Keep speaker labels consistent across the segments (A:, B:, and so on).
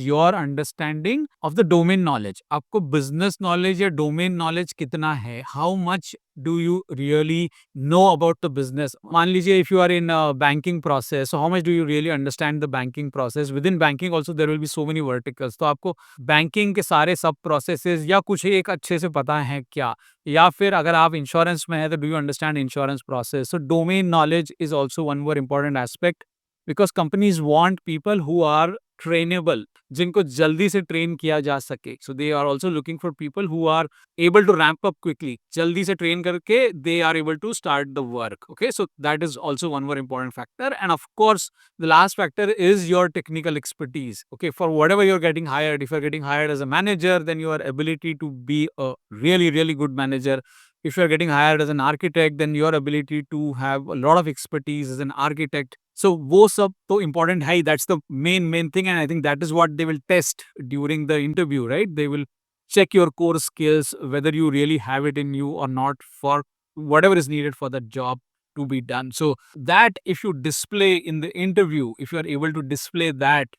A: Your understanding of the domain knowledge. आपको business knowledge या domain knowledge कितना है, how much do you really know about the business. मान लीजिए if you are in banking process, how much do you really understand the banking process. Within banking also there will be so many verticals, तो आपको banking के सारे सब processes या कुछ एक अच्छे से पता है क्या, या फिर अगर आप इंश्योरेंस में है तो do you understand insurance process. So domain knowledge is also one more important aspect, because companies want people who are trainable, जिनको जल्दी से ट्रेन किया जा सके। So they are also looking for people who are able to ramp up quickly, जल्दी से train करके they are able to start the work. Okay, so that is also one more important factor. And of course, the last factor is your technical expertise. Okay, for whatever you're getting hired, if you're getting hired as a manager, then your ability to be a really, really good manager. If you're getting hired as an architect, then your ability to have a lot of expertise as an architect. So वो सब तो important है, that's the main thing, and I think that is what they will test during the interview, right? They will check your core skills, whether you really have it in you or not, for whatever is needed for that job to be done. So that if you display in the interview, if you are able to display that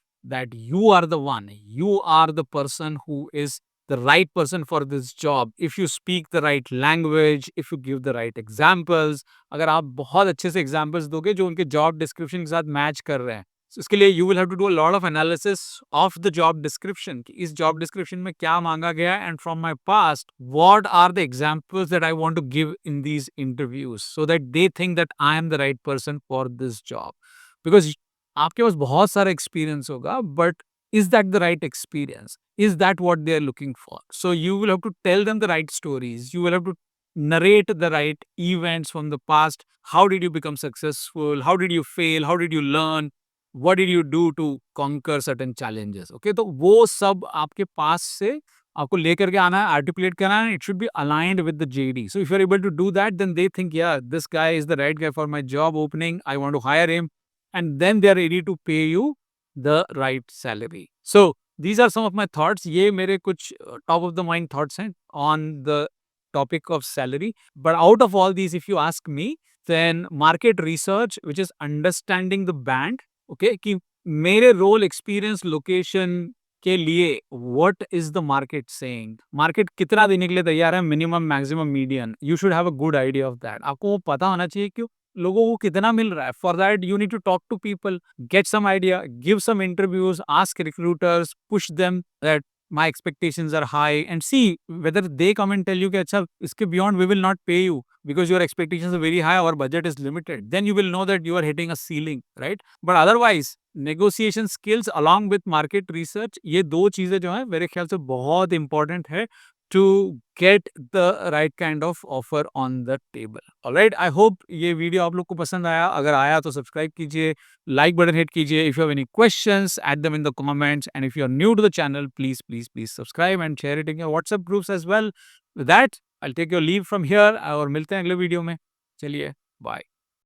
A: you are the one, you are the person who is the right person for this job, if you speak the right language, if you give the right examples, अगर आप बहुत अच्छे से examples दोगे जो उनके job description के साथ match कर रहे हैं, so इसके लिए you will have to do a lot of analysis of the job description कि इस job description में क्या मांगा गया है, and from my past what are the examples that I want to give in these interviews so that they think that I am the right person for this job. Because आपके पास बहुत सारा experience होगा, but is that the right experience? Is that what they are looking for? So you will have to tell them the right stories. You will have to narrate the right events from the past. How did you become successful? How did you fail? How did you learn? What did you do to conquer certain challenges? Okay, तो वो सब आपके पास से आपको लेकर के आना है, articulate करना है. It should be aligned with the JD. So if you're able to do that, then they think, yeah, this guy is the right guy for my job opening. I want to hire him, and then they are ready to pay you the right salary. So these are some of my thoughts. ये मेरे कुछ top of the mind thoughts हैं on the topic of salary. But out of all these, if you ask me, then market research, which is understanding the band, okay, कि मेरे role, experience, location के लिए what is the market saying, market कितना देने के लिए तैयार है, minimum, maximum, median, you should have a good idea of that. आपको वो पता होना चाहिए कि लोगों को कितना मिल रहा है. For that you need to talk to people, get some idea, give some interviews, ask recruiters, push them that my expectations are high, and see whether they come and tell you कि अच्छा इसके beyond we will not pay you because your expectations are very high, our budget is limited. Then you will know that you are hitting a ceiling, right? But otherwise negotiation skills along with market research, ये दो चीजें जो है मेरे ख्याल से बहुत important है to get the right kind of offer on the table. Alright, I hope ये वीडियो आप लोग को पसंद आया. अगर आया तो सब्सक्राइब कीजिए, लाइक बटन हिट कीजिए. If you have any questions, add them in the comments. And if you are new to the channel, please subscribe and share it in your WhatsApp groups as well. With that, I'll take your leave from here और मिलते हैं अगले video में. चलिए, bye.